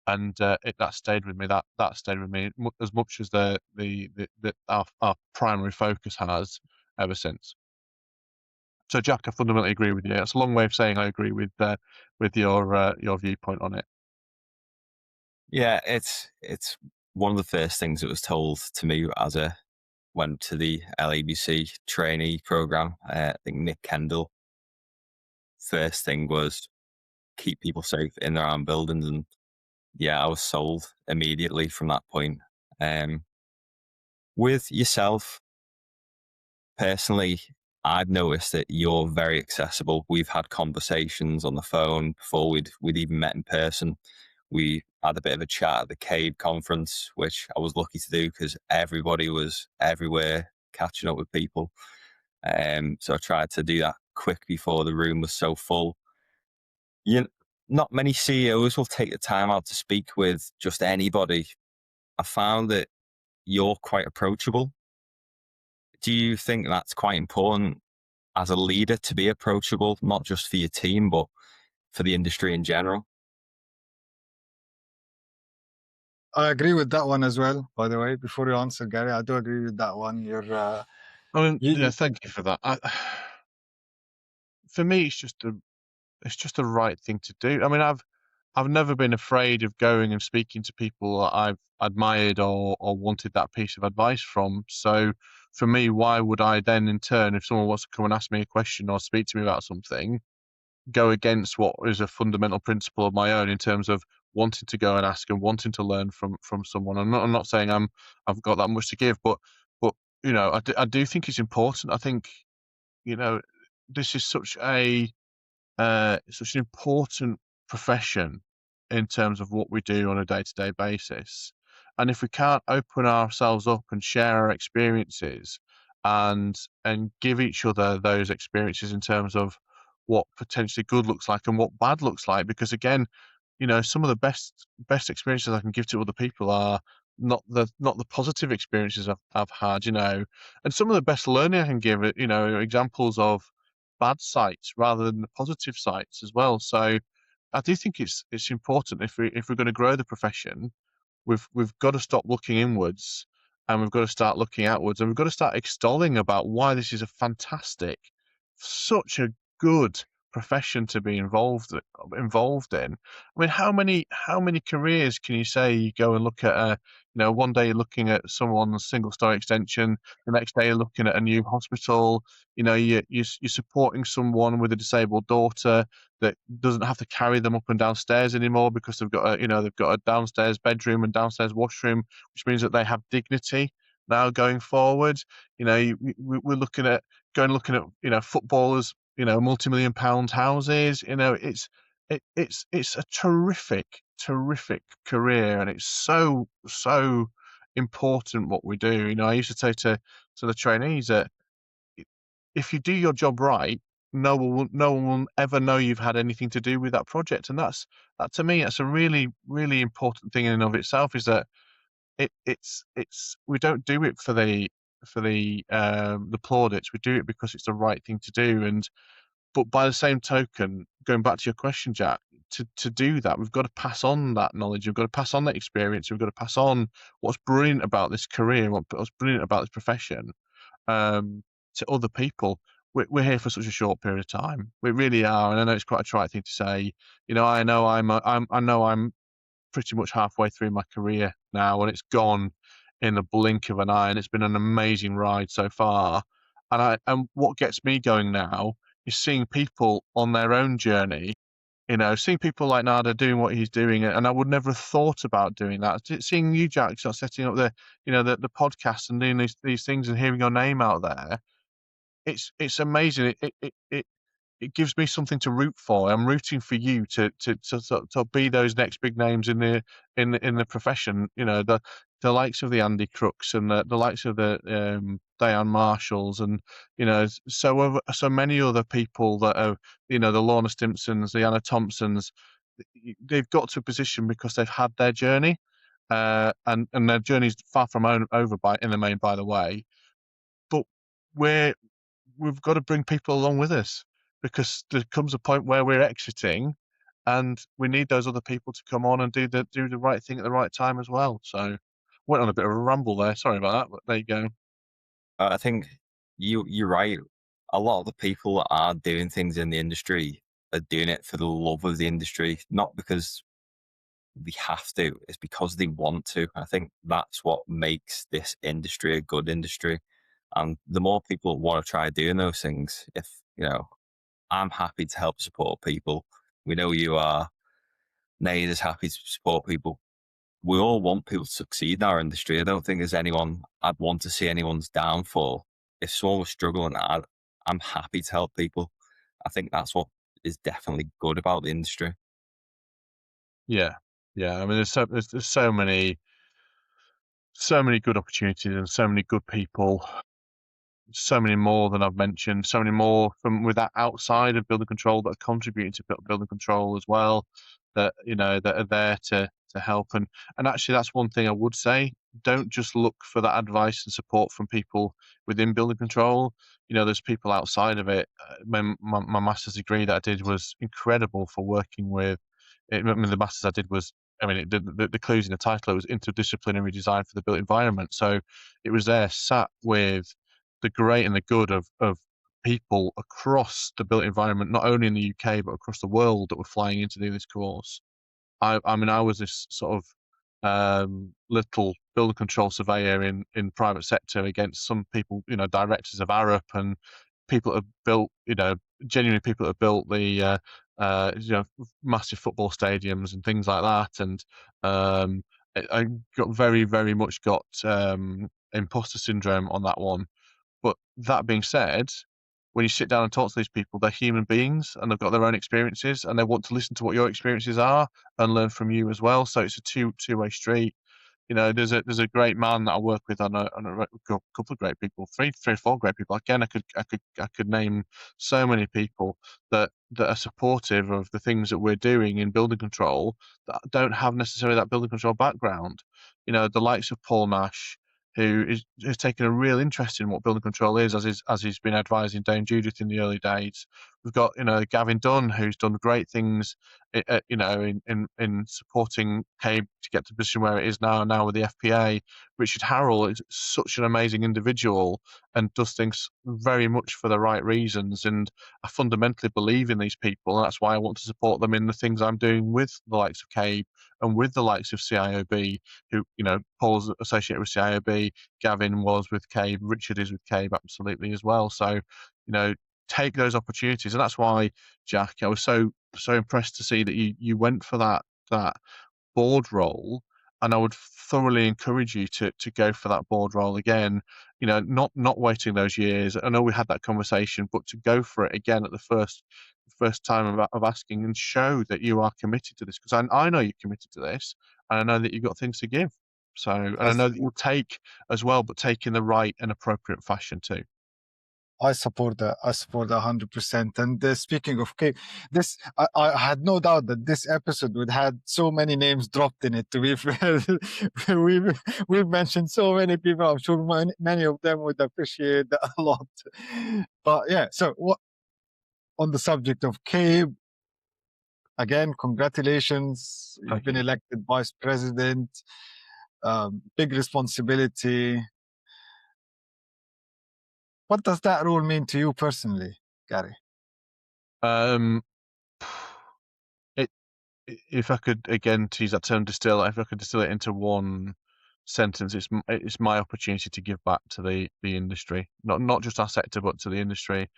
And that stayed with me. That stayed with me as much as our primary focus has ever since. So, Jack, I fundamentally agree with you. That's a long way of saying I agree with your viewpoint on it. Yeah, it's one of the first things that was told to me as I went to the LABC trainee program. I think Nick Kendall, first thing was keep people safe in their own buildings, and yeah, I was sold immediately from that point. With yourself, personally, I've noticed that you're very accessible. We've had conversations on the phone before we'd even met in person. We had a bit of a chat at the CABE conference, which I was lucky to do because everybody was everywhere catching up with people. So I tried to do that quick before the room was so full. Not many CEOs will take the time out to speak with just anybody. I found that you're quite approachable. Do you think that's quite important as a leader to be approachable, not just for your team, but for the industry in general? I agree with that one as well, by the way. Before you answer, Gary, I do agree with that one. I mean, yeah, thank you for that. For me, it's just the right thing to do. I mean, I've never been afraid of going and speaking to people that I've admired or wanted that piece of advice from. So for me, why would I then in turn, if someone wants to come and ask me a question or speak to me about something, go against what is a fundamental principle of my own in terms of wanting to go and ask and wanting to learn from someone? I'm not saying I've got that much to give, but I do think it's important. I think this is such an important profession in terms of what we do on a day-to-day basis. And if we can't open ourselves up and share our experiences and give each other those experiences in terms of what potentially good looks like and what bad looks like, because again, some of the best experiences I can give to other people are not the positive experiences I've had, and some of the best learning I can give it, examples of bad sites rather than the positive sites as well. So I do think it's important if we're going to grow the profession, we've got to stop looking inwards and we've got to start looking outwards, and we've got to start extolling about why this is a fantastic, such a good profession to be involved in. I mean, how many careers can you say you go and look at one day you're looking at someone's single story extension, the next day you're looking at a new hospital, you're supporting someone with a disabled daughter that doesn't have to carry them up and downstairs anymore because they've got a downstairs bedroom and downstairs washroom, which means that they have dignity now going forward. We're looking at footballers, multi-million pound houses. It's a terrific career, and it's so important what we do. I used to say to the trainees that if you do your job right, no one will ever know you've had anything to do with that project. And that to me, that's a really, really important thing in and of itself, is that it's we don't do it for the plaudits. We do it because it's the right thing to do. But by the same token, going back to your question, Jack, to do that, we've got to pass on that knowledge. We've got to pass on that experience. We've got to pass on what's brilliant about this career, what's brilliant about this profession, to other people. We're here for such a short period of time. We really are, and I know it's quite a trite thing to say. I know I'm pretty much halfway through my career now, and it's gone in the blink of an eye, and it's been an amazing ride so far. And what gets me going now is seeing people on their own journey. Seeing people like Nada doing what he's doing, and I would never have thought about doing that. Seeing you, Jack, start setting up the podcast and doing these things and hearing your name out there, it's amazing. It gives me something to root for. I'm rooting for you to be those next big names in the profession. The likes of the Andy Crooks and the likes of the Diane Marshalls, and so many other people that are the Lorna Stimpsons, the Anna Thompsons. They've got to a position because they've had their journey, and their journey's far from over in the main, by the way. But we've got to bring people along with us, because there comes a point where we're exiting, and we need those other people to come on and do the right thing at the right time as well. So, went on a bit of a ramble there. Sorry about that, but there you go. I think you're right a lot of the people that are doing things in the industry are doing it for the love of the industry, not because they have to, it's because they want to. I think that's what makes this industry a good industry. And the more people want to try doing those things, if, I'm happy to help support people. We know you are. Nate is happy to support people. We all want people to succeed in our industry. I don't think there's anyone I'd want to see anyone's downfall. If someone was struggling, I'm happy to help people. I think that's what is definitely good about the industry. Yeah, yeah. I mean, there's so many good opportunities and so many good people, so many more than I've mentioned, so many more from with that outside of building control that are contributing to building control as well, that that are there to help. And actually, that's one thing I would say: don't just look for that advice and support from people within building control. There's people outside of it. My master's degree that I did was incredible for working with. I mean, the master's I did was. I mean, the clues in the title, it was interdisciplinary design for the built environment. So it was there, sat with the great and the good of people across the built environment, not only in the UK but across the world, that were flying in to do this course. I mean, I was this sort of little building control surveyor in private sector against some people, directors of Arup and people that have built, genuinely people that have built the massive football stadiums and things like that. And I got very much got imposter syndrome on that one. But that being said, when you sit down and talk to these people, they're human beings and they've got their own experiences and they want to listen to what your experiences are and learn from you as well. So it's a two-way street. There's a great man that I work with on a couple of great people, three or four great people. Again, I could name so many people that are supportive of the things that we're doing in building control that don't have necessarily that building control background. The likes of Paul Nash, who has taken a real interest in what building control is, as he's been advising Dame Judith in the early days. We've got Gavin Dunn, who's done great things in supporting CABE to get to the position where it is now with the FPA. Richard Harrell is such an amazing individual and does things very much for the right reasons. And I fundamentally believe in these people, and that's why I want to support them in the things I'm doing with the likes of CABE and with the likes of CIOB, who, Paul's associated with CIOB, Gavin was with CABE, Richard is with CABE absolutely as well. So, take those opportunities. And that's why, Jack, I was so impressed to see that you went for that board role, and I would thoroughly encourage you to go for that board role again. Not waiting those years. I know we had that conversation, but to go for it again at the first time of asking, and show that you are committed to this, because I know you're committed to this, and I know that you've got things to give. So, and I know that you'll take as well, but take in the right and appropriate fashion too. I support that. I support 100%. And speaking of CABE, I had no doubt that this episode would have so many names dropped in it. We've mentioned so many people. I'm sure many of them would appreciate that a lot. But yeah, so on the subject of CABE, again, congratulations. You've been elected vice president. Big responsibility. What does that role mean to you personally, Gary? If I could again to use that term distill, if I could distill it into one sentence, it's my opportunity to give back to the industry, not just our sector, but to the industry.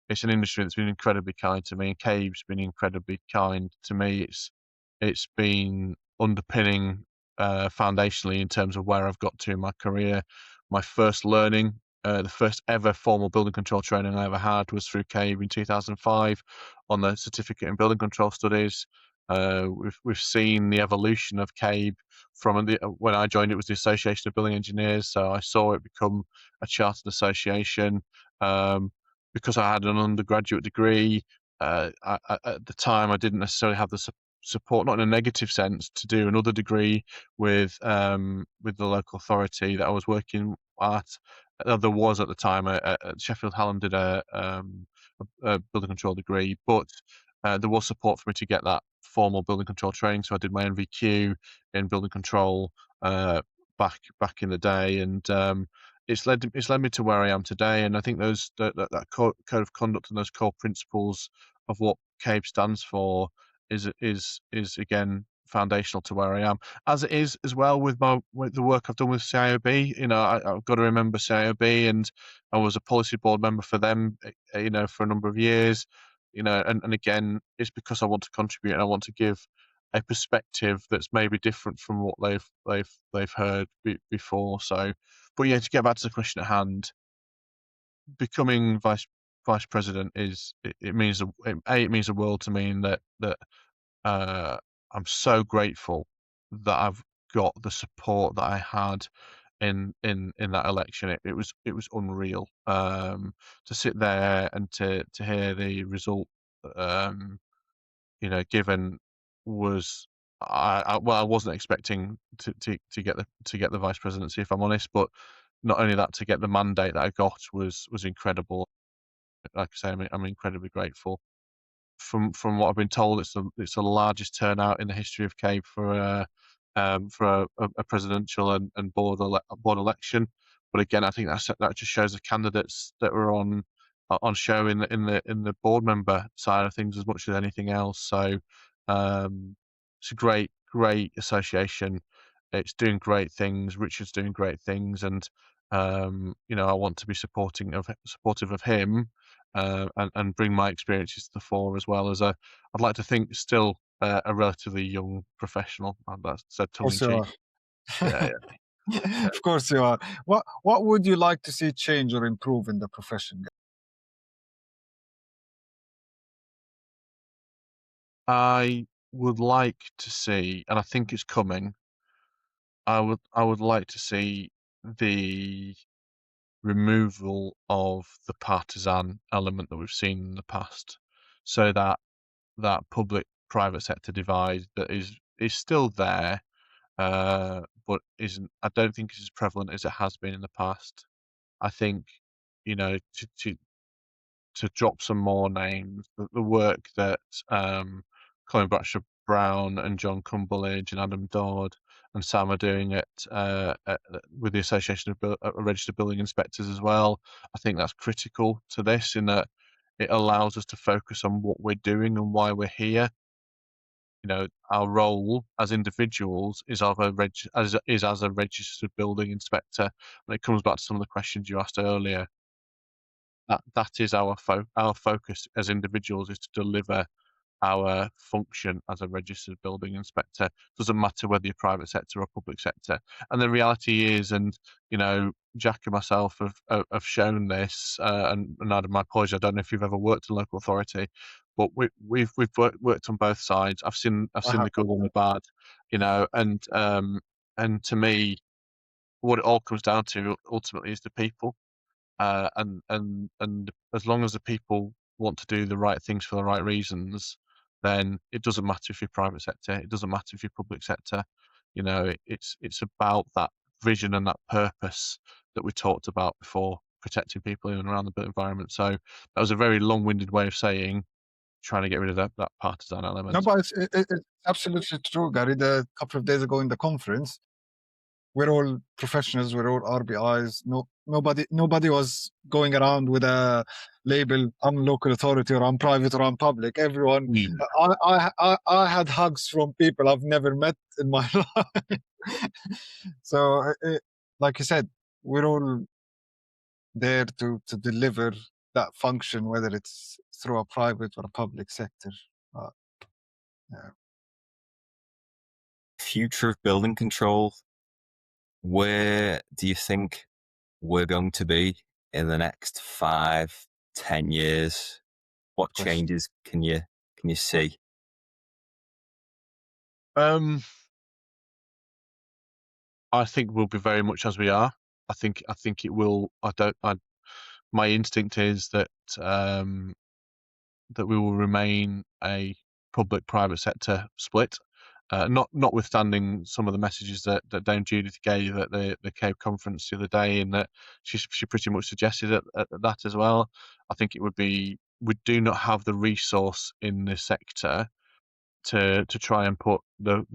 It's an industry that's been incredibly kind to me, and CABE's been incredibly kind to me. It's been underpinning foundationally in terms of where I've got to in my career. My first learning, the first ever formal building control training I ever had was through CABE in 2005 on the certificate in building control studies. We've seen the evolution of CABE from when I joined. It was the Association of Building Engineers, so I saw it become a chartered association. Because I had an undergraduate degree, at the time I didn't necessarily have the support, not in a negative sense, to do another degree with the local authority that I was working at. There was at the time Sheffield Hallam did a building control degree, but there was support for me to get that formal building control training. So I did my NVQ in building control back in the day, and it's led me to where I am today, and I think that code of conduct and those core principles of what CABE stands for is again foundational to where I am, as it is as well with the work I've done with CIOB. I've got to remember CIOB, and I was a policy board member for them, for a number of years. And again, it's because I want to contribute and I want to give a perspective that's maybe different from what they've heard before. So, but yeah, to get back to the question at hand, becoming vice president it means a world to me, in that I'm so grateful that I've got the support that I had in that election. It was unreal, to sit there and to hear the result given. Was I wasn't expecting to get the vice presidency, if I'm honest, but not only that, to get the mandate that I got was incredible. Like I say, I'm incredibly grateful. From what I've been told, it's the largest turnout in the history of CABE for a presidential and board election. But again, I think that just shows the candidates that were on show in the board member side of things as much as anything else. So it's a great association. It's doing great things. Richard's doing great things, and I want to be supportive of him, and bring my experiences to the fore, as well as I'd like to think still a relatively young professional. That's said tongue in Of course cheek. you Yeah, are. Of course you are. What would you like to see change or improve in the profession? I would like to see, and I think it's coming. I would like to see the removal of the partisan element that we've seen in the past, so that public-private sector divide that is still there, but isn't. I don't think it's as prevalent as it has been in the past. I think, to drop some more names, the work that Colin Bradshaw Brown and John Cumberledge and Adam Dodd and Sam are doing with the Association of Registered Building Inspectors as well. I think that's critical to this, in that it allows us to focus on what we're doing and why we're here. Our role as individuals is as a registered building inspector, and it comes back to some of the questions you asked earlier. That is our focus as individuals, is to deliver our function as a registered building inspector. Doesn't matter whether you're private sector or public sector. And the reality is, and Jack and myself have shown this, and Adam, my apologies, I don't know if you've ever worked in local authority, but we've worked on both sides. I've seen the good and the bad, and to me, what it all comes down to ultimately is the people. And as long as the people want to do the right things for the right reasons, then it doesn't matter if you're private sector, it doesn't matter if you're public sector. It's about that vision and that purpose that we talked about before, protecting people in and around the built environment. So that was a very long-winded way of saying, trying to get rid of that partisan element. No, but it's absolutely true, Gary. A couple of days ago in the conference, we're all professionals, we're all RBIs. Nobody was going around with a label, I'm local authority or I'm private or I'm public. Everyone, I had hugs from people I've never met in my life. So, like you said, we're all there to deliver that function, whether it's through a private or a public sector. Yeah. Future of building control. Where do you think we're going to be in the next 5-10 years? What changes can you see? I think we'll be very much as we are. I think it will. My instinct is that that we will remain a public-private sector split. Notwithstanding some of the messages that Dame Judith gave at the CABE conference the other day, and that she pretty much suggested at that as well. I think it would be, we do not have the resource in this sector to try and put and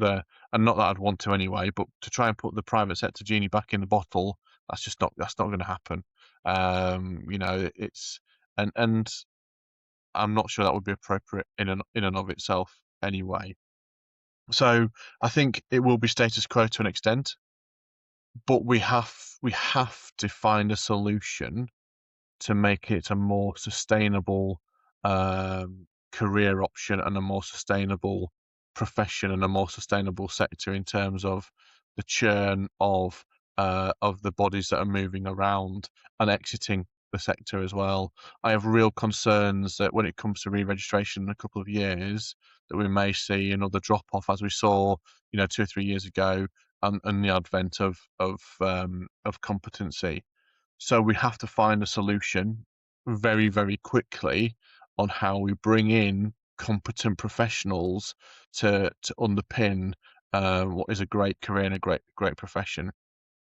not that I'd want to anyway, but to try and put the private sector genie back in the bottle That's not going to happen. It's and I'm not sure that would be appropriate in and of itself anyway. So I think it will be status quo to an extent, but we have to find a solution to make it a more sustainable career option and a more sustainable profession and a more sustainable sector in terms of the churn of the bodies that are moving around and exiting the sector as well. I have real concerns that when it comes to re-registration in a couple of years, that we may see another drop off as we saw, 2 or 3 years ago, and the advent of competency. So we have to find a solution very, very quickly on how we bring in competent professionals to underpin what is a great career and a great profession.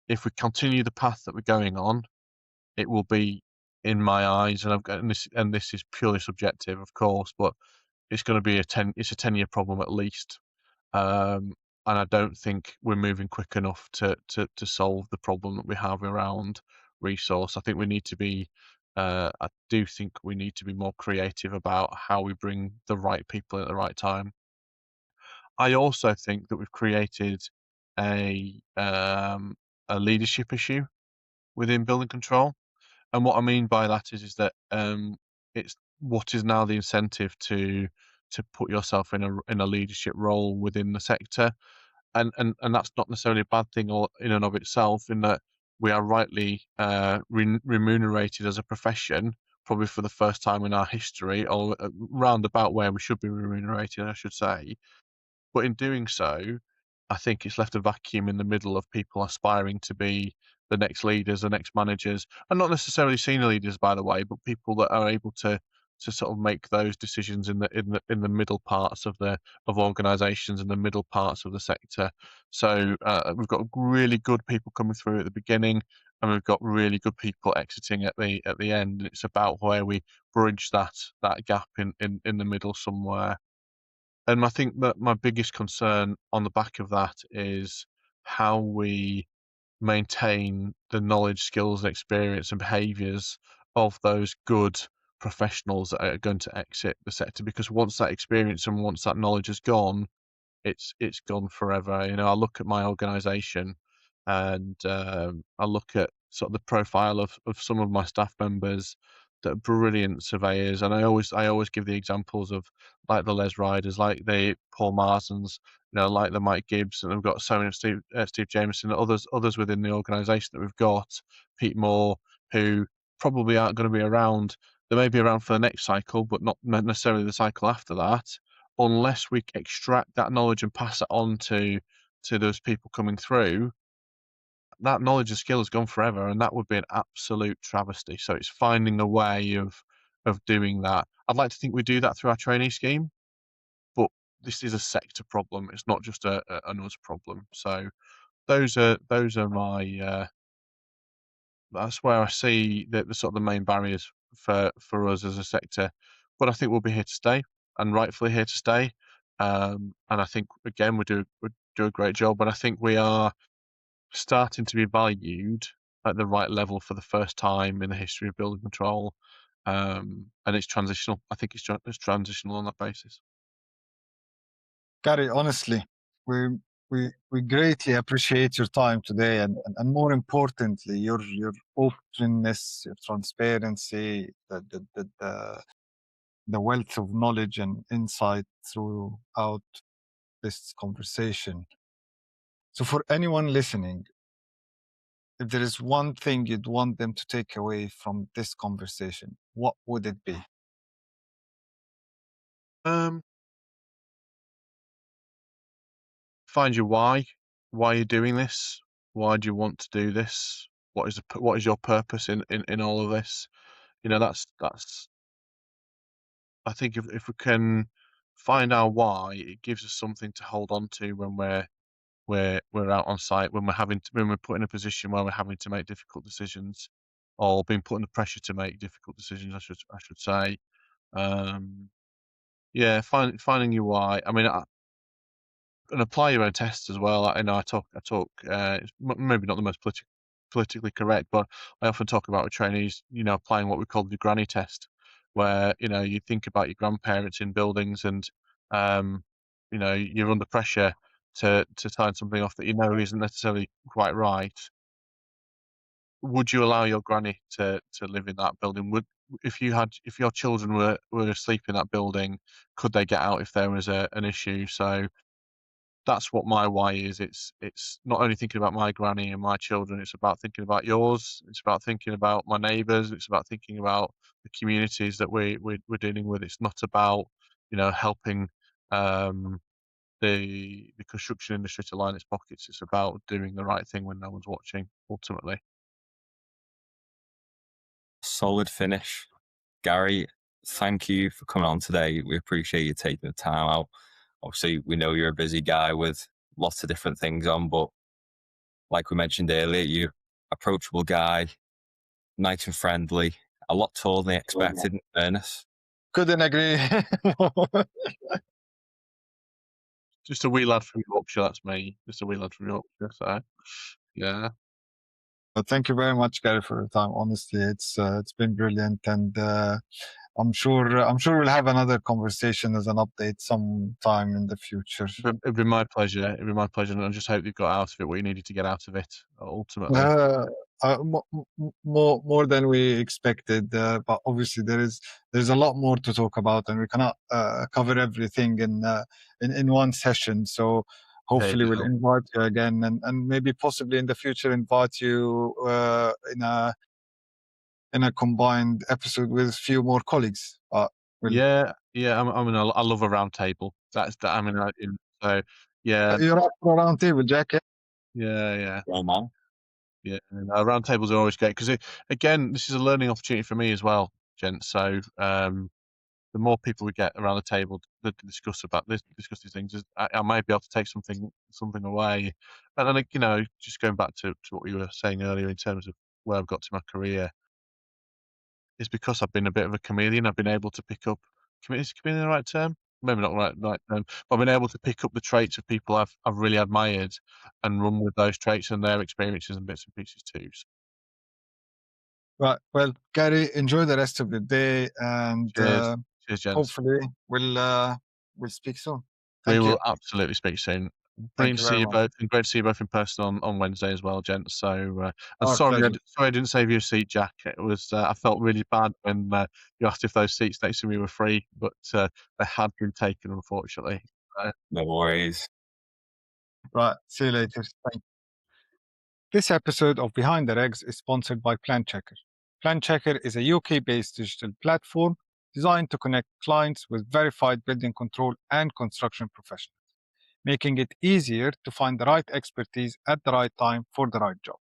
If we continue the path that we're going on, it will be, in my eyes, and this is purely subjective, of course, but it's going to be it's a 10-year problem at least. Um, and I don't think we're moving quick enough to solve the problem that we have around resource. I think we need to be. I do think we need to be more creative about how we bring the right people in at the right time. I also think that we've created a a leadership issue within building control, and what I mean by that is that it's what is now the incentive to put yourself in a leadership role within the sector, and that's not necessarily a bad thing or in and of itself, in that we are rightly remunerated as a profession, probably for the first time in our history, or round about where we should be remunerated, I should say. But in doing so, I think it's left a vacuum in the middle of people aspiring to be the next leaders, the next managers, and not necessarily senior leaders, by the way, but people that are able to sort of make those decisions in the middle parts of organisations, in the middle parts of the sector. So we've got really good people coming through at the beginning, and we've got really good people exiting at the end. It's about where we bridge that gap in the middle somewhere. And I think that my biggest concern on the back of that is how we maintain the knowledge, skills, and experience and behaviours of those good professionals that are going to exit the sector. Because once that experience and once that knowledge is gone, it's gone forever. I look at my organisation, and I look at sort of the profile of some of my staff members that are brilliant surveyors, and I always give the examples of, like, the Les Riders, like the Paul Marsons, like the Mike Gibbs, and we've got so many Steve Jameson, others within the organisation that we've got, Pete Moore, who probably aren't going to be around. They may be around for the next cycle, but not necessarily the cycle after that, unless we extract that knowledge and pass it on to those people coming through. That knowledge and skill has gone forever, and that would be an absolute travesty. So it's finding a way of doing that. I'd like to think we do that through our trainee scheme, but this is a sector problem. It's not just an us problem. So those are my that's where I see the sort of the main barriers for us as a sector. But I think we'll be here to stay, and rightfully here to stay. And I think, again, we do a great job, but I think we are starting to be valued at the right level for the first time in the history of building control. And it's transitional. I think it's transitional on that basis. Gary, honestly, we we greatly appreciate your time today, and more importantly, your openness, your transparency, the wealth of knowledge and insight throughout this conversation. So, for anyone listening, if there is one thing you'd want them to take away from this conversation, what would it be? Find your why. Why are you doing this? Why do you want to do this? What is your purpose in all of this? That's. I think if we can find our why, it gives us something to hold on to when we're out on site, when we're put in a position where we're having to make difficult decisions, or being put under pressure to make difficult decisions, I should say. Yeah, finding your why. I mean, and apply your own tests as well. I know I talk. It's maybe not the most politically correct, but I often talk about with trainees, applying what we call the granny test, where, you think about your grandparents in buildings and, you're under pressure to sign something off that isn't necessarily quite right. Would you allow your granny to live in that building? If your children were asleep in that building, could they get out if there was an issue? So that's what my why is. It's not only thinking about my granny and my children, it's about thinking about yours. It's about thinking about my neighbours. It's about thinking about the communities that we're dealing with. It's not about, helping the construction industry to line its pockets. It's about doing the right thing when no one's watching, ultimately. Solid finish. Gary, thank you for coming on today. We appreciate you taking the time out. Obviously, we know you're a busy guy with lots of different things on, but like we mentioned earlier, you're approachable guy, nice and friendly, a lot taller than expected, in fairness. Couldn't agree. Just a wee lad from Yorkshire, that's me. Just a wee lad from Yorkshire, so yeah. But thank you very much, Gary, for your time. Honestly, it's been brilliant, and I'm sure we'll have another conversation as an update sometime in the future. It'd be my pleasure. It'd be my pleasure, and I just hope you got out of it what you needed to get out of it. Ultimately, more than we expected, but obviously there's a lot more to talk about, and we cannot cover everything in one session. So hopefully we'll invite you again, and maybe possibly in the future invite you in a combined episode with a few more colleagues. yeah. I love a round table. That's that. So yeah. You're up for a round table, Jack. Yeah. Well, man. Yeah, round tables are always great because, again, this is a learning opportunity for me as well, gents. So the more people we get around the table to discuss these things, I might be able to take something away. And then, just going back to what you were saying earlier in terms of where I've got to my career, is because I've been a bit of a chameleon. I've been able to pick up. Is chameleon the right term? Maybe not the right term, but I've been able to pick up the traits of people I've really admired and run with those traits and their experiences and bits and pieces too. So, Right. Well, Gary, enjoy the rest of the day, and cheers, gents. hopefully we'll speak soon. We Thank you. will absolutely speak soon. Thank Brilliant you to see very you much. both, and great to see you both in person on Wednesday as well, gents. So, and Our sorry pleasure. I didn't save you a seat, Jack. It was I felt really bad when you asked if those seats next to me were free, but they had been taken, unfortunately. No worries. Right. See you later. Thank you. This episode of Behind the Regs is sponsored by Plan Checker. Plan Checker is a UK-based digital platform designed to connect clients with verified building control and construction professionals, making it easier to find the right expertise at the right time for the right job.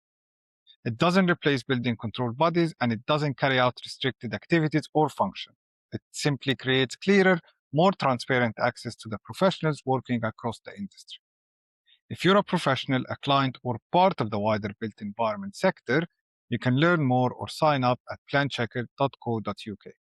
It doesn't replace building control bodies, and it doesn't carry out restricted activities or functions. It simply creates clearer, more transparent access to the professionals working across the industry. If you're a professional, a client, or part of the wider built environment sector, you can learn more or sign up at planchecker.co.uk.